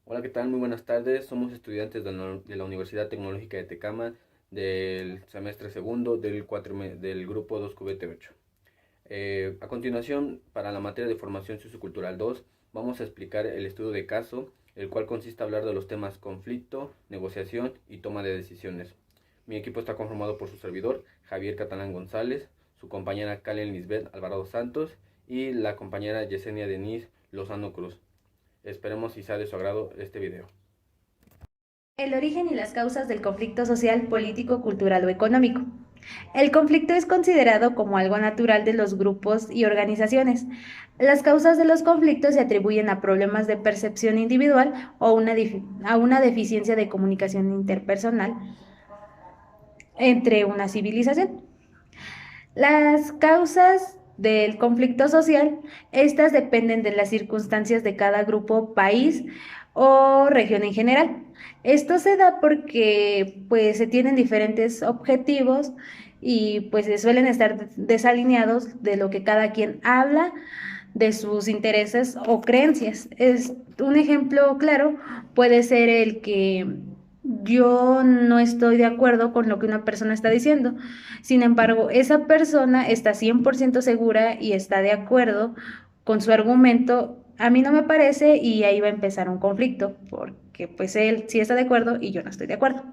Hola, ¿qué tal? Muy buenas tardes. Somos estudiantes de la Universidad Tecnológica de Tecama del semestre segundo del grupo 2QBT8. A continuación, para la materia de formación sociocultural 2, vamos a explicar el estudio de caso, el cual consiste en hablar de los temas conflicto, negociación y toma de decisiones. Mi equipo está conformado por su servidor, Javier Catalán González, su compañera Kalen Lisbeth Alvarado Santos y la compañera Yesenia Denise Lozano Cruz. Esperemos si sea de su agrado este video. El origen y las causas del conflicto social, político, cultural o económico. El conflicto es considerado como algo natural de los grupos y organizaciones. Las causas de los conflictos se atribuyen a problemas de percepción individual o a una deficiencia de comunicación interpersonal entre una civilización. Las causas del conflicto social, estas dependen de las circunstancias de cada grupo, país o región en general. Esto se da porque pues se tienen diferentes objetivos y pues se suelen estar desalineados de lo que cada quien habla, de sus intereses o creencias. Es un ejemplo claro puede ser el que yo no estoy de acuerdo con lo que una persona está diciendo. Sin embargo, esa persona está 100% segura y está de acuerdo con su argumento. A mí no me parece y ahí va a empezar un conflicto, porque pues él sí está de acuerdo y yo no estoy de acuerdo.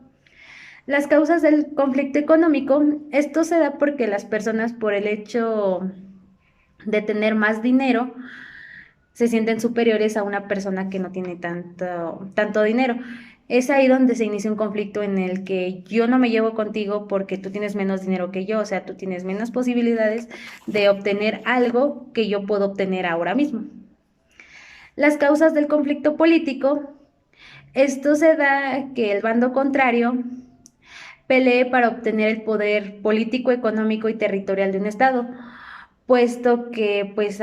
Las causas del conflicto económico, esto se da porque las personas por el hecho de tener más dinero se sienten superiores a una persona que no tiene tanto dinero. Es ahí donde se inicia un conflicto en el que yo no me llevo contigo porque tú tienes menos dinero que yo, o sea, tú tienes menos posibilidades de obtener algo que yo puedo obtener ahora mismo. Las causas del conflicto político, esto se da que el bando contrario pelee para obtener el poder político, económico y territorial de un estado, puesto que pues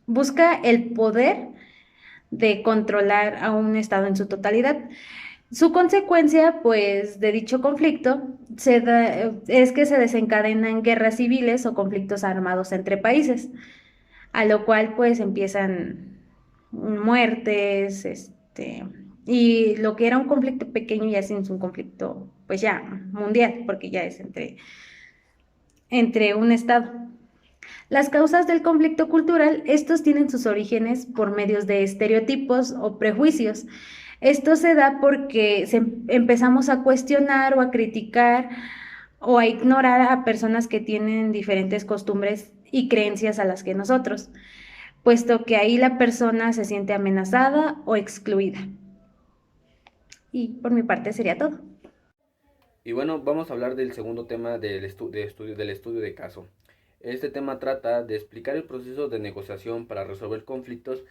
busca el poder de controlar a un Estado en su totalidad. Su consecuencia, pues, de dicho conflicto es que se desencadenan guerras civiles o conflictos armados entre países, a lo cual, pues, empiezan muertes, y lo que era un conflicto pequeño ya es un conflicto, pues ya mundial, porque ya es entre un Estado. Las causas del conflicto cultural, estos tienen sus orígenes por medios de estereotipos o prejuicios. Esto se da porque empezamos a cuestionar o a criticar o a ignorar a personas que tienen diferentes costumbres y creencias a las que nosotros, puesto que ahí la persona se siente amenazada o excluida. Y por mi parte sería todo. Y bueno, vamos a hablar del segundo tema del estudio de caso. Este tema trata de explicar el proceso de negociación para resolver conflictos,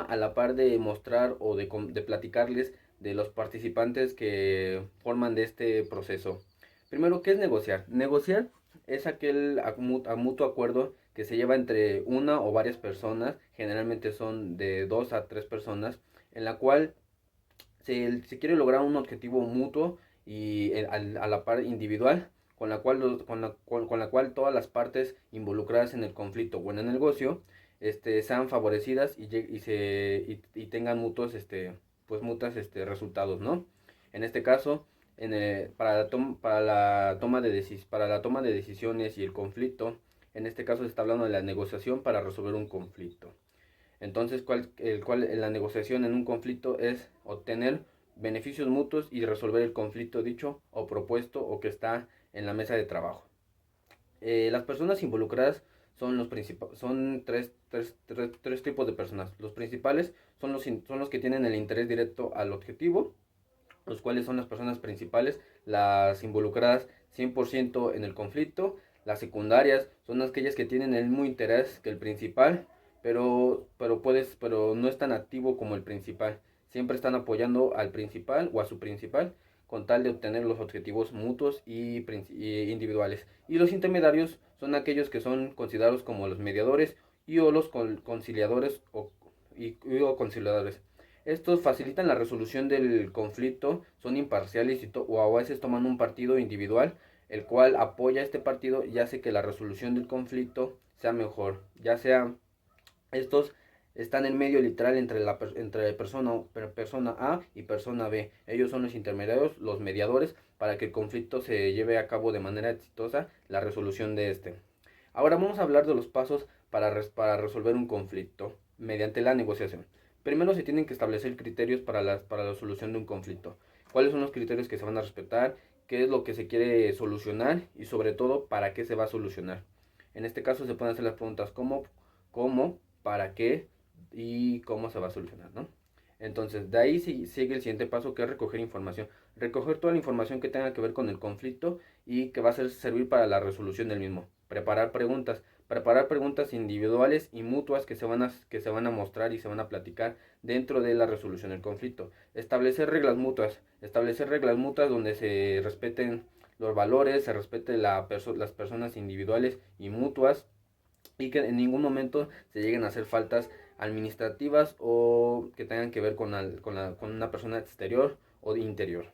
a la par de mostrar o de platicarles de los participantes que forman de este proceso. Primero, ¿qué es negociar? Negociar es aquel a mutuo acuerdo que se lleva entre una o varias personas, generalmente son de dos a tres personas, en la cual se quiere lograr un objetivo mutuo y a la par individual, con la cual todas las partes involucradas en el conflicto o en el negocio sean favorecidas y tengan mutuos resultados, ¿no? En este caso, para la toma de decisiones y el conflicto, en este caso se está hablando de la negociación para resolver un conflicto. Entonces, la negociación en un conflicto es obtener beneficios mutuos y resolver el conflicto dicho o propuesto o que está en la mesa de trabajo. Las personas involucradas son tres tipos de personas. Los principales son los que tienen el interés directo al objetivo, los cuales son las personas principales, las involucradas 100% en el conflicto. Las secundarias son aquellas que tienen el mismo interés que el principal, pero no es tan activo como el principal. Siempre están apoyando al principal o a su principal con tal de obtener los objetivos mutuos y individuales. Y los intermediarios son aquellos que son considerados como los mediadores y o los conciliadores o conciliadores. Estos facilitan la resolución del conflicto, son imparciales o a veces toman un partido individual, el cual apoya a este partido y hace que la resolución del conflicto sea mejor. Ya sea estos Está en el medio literal entre persona A y persona B. Ellos son los intermediarios, los mediadores, para que el conflicto se lleve a cabo de manera exitosa la resolución de este. Ahora vamos a hablar de los pasos para resolver un conflicto mediante la negociación. Primero se tienen que establecer criterios para la solución de un conflicto. ¿Cuáles son los criterios que se van a respetar? ¿Qué es lo que se quiere solucionar? Y sobre todo, ¿para qué se va a solucionar? En este caso se pueden hacer las preguntas cómo, para qué y cómo se va a solucionar, ¿no? Entonces, de ahí sigue el siguiente paso, que es recoger información. Recoger toda la información que tenga que ver con el conflicto y que va a servir para la resolución del mismo. Preparar preguntas individuales y mutuas que se van a mostrar y se van a platicar dentro de la resolución del conflicto. Establecer reglas mutuas donde se respeten los valores, se respeten las personas individuales y mutuas, y que en ningún momento se lleguen a hacer faltas administrativas o que tengan que ver con una persona exterior o de interior.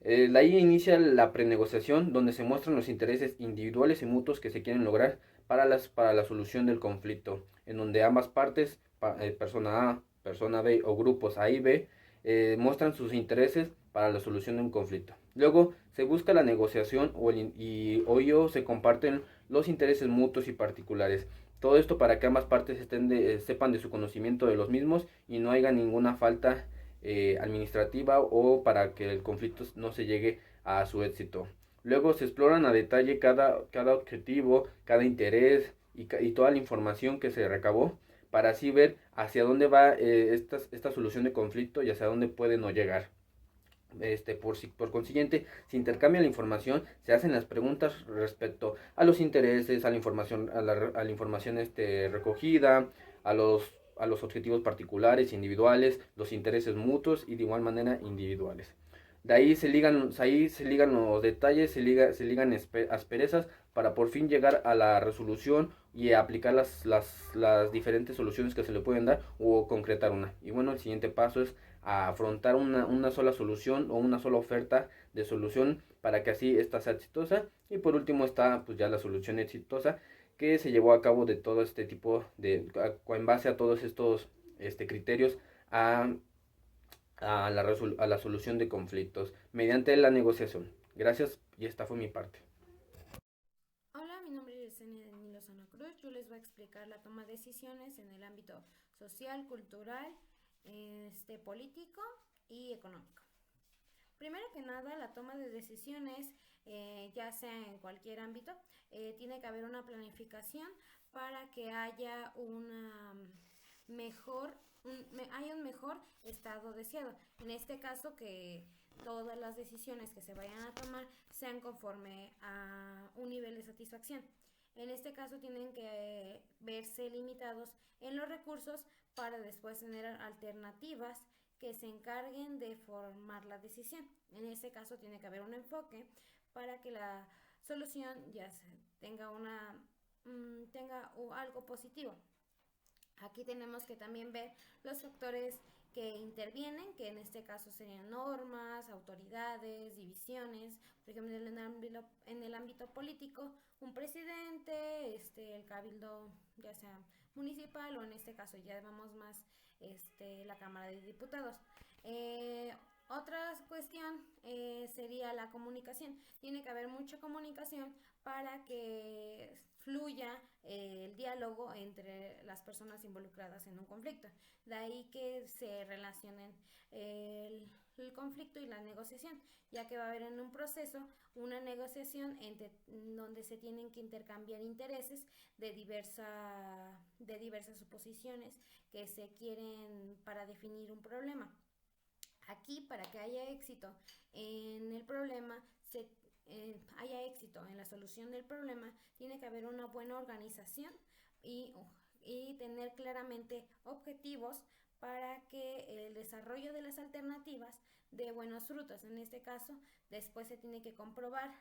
De ahí inicia la prenegociación, donde se muestran los intereses individuales y mutuos que se quieren lograr para la solución del conflicto, en donde ambas partes, persona A, persona B o grupos A y B, muestran sus intereses para la solución de un conflicto. Luego se busca la negociación o ello se comparten los intereses mutuos y particulares. Todo esto para que ambas partes sepan de su conocimiento de los mismos y no haya ninguna falta administrativa o para que el conflicto no se llegue a su éxito. Luego se exploran a detalle cada objetivo, cada interés y toda la información que se recabó para así ver hacia dónde va esta solución de conflicto y hacia dónde puede no llegar. Por consiguiente, se intercambia la información, se hacen las preguntas respecto a los intereses, a la información, a la información recogida, a los objetivos particulares, individuales, los intereses mutuos y de igual manera individuales. De ahí se ligan los detalles, se ligan asperezas para por fin llegar a la resolución y aplicar las diferentes soluciones que se le pueden dar o concretar una. Y bueno, el siguiente paso es a afrontar una sola solución o una sola oferta de solución para que así esta sea exitosa. Y por último está pues ya la solución exitosa que se llevó a cabo de todo este tipo en base a todos estos criterios a, a la solución de conflictos mediante la negociación. Gracias y esta fue mi parte. Hola, mi nombre es Yesenia Denny Lozano Cruz. Yo les voy a explicar la toma de decisiones en el ámbito social, cultural, político y económico. Primero que nada, la toma de decisiones, ya sea en cualquier ámbito, tiene que haber una planificación para que haya haya un mejor estado deseado. En este caso, que todas las decisiones que se vayan a tomar sean conforme a un nivel de satisfacción. En este caso tienen que verse limitados en los recursos para después tener alternativas que se encarguen de formar la decisión. En este caso tiene que haber un enfoque para que la solución ya tenga algo positivo. Aquí tenemos que también ver los factores que intervienen, que en este caso serían normas, autoridades, divisiones, por ejemplo en el ámbito político, un presidente, el cabildo ya sea municipal o en este caso ya vamos más la Cámara de Diputados. Otra cuestión sería la comunicación. Tiene que haber mucha comunicación para que fluya el diálogo entre las personas involucradas en un conflicto. De ahí que se relacionen el conflicto y la negociación, ya que va a haber en un proceso una negociación donde se tienen que intercambiar intereses de diversas suposiciones que se quieren para definir un problema. Aquí, para que haya éxito en el problema, haya éxito en la solución del problema, tiene que haber una buena organización y tener claramente objetivos para que el desarrollo de las alternativas dé buenos frutos. En este caso, después se tiene que comprobar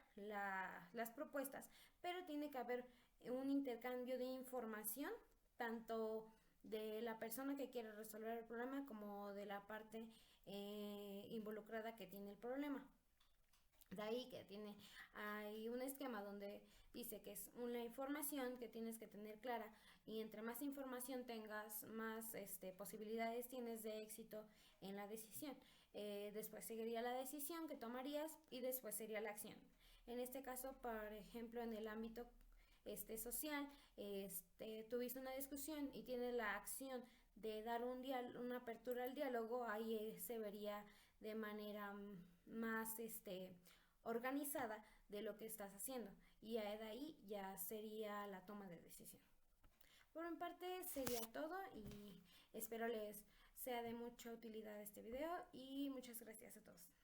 las propuestas, pero tiene que haber un intercambio de información, tanto de la persona que quiere resolver el problema como de la parte involucrada que tiene el problema. De ahí que hay un esquema donde dice que es una información que tienes que tener clara y entre más información tengas, más posibilidades tienes de éxito en la decisión. Después seguiría la decisión que tomarías y después sería la acción. En este caso, por ejemplo, en el ámbito social, tuviste una discusión y tienes la acción de dar una apertura al diálogo, ahí se vería de manera más organizada de lo que estás haciendo y de ahí ya sería la toma de decisión. Por mi parte sería todo y espero les sea de mucha utilidad este video y muchas gracias a todos.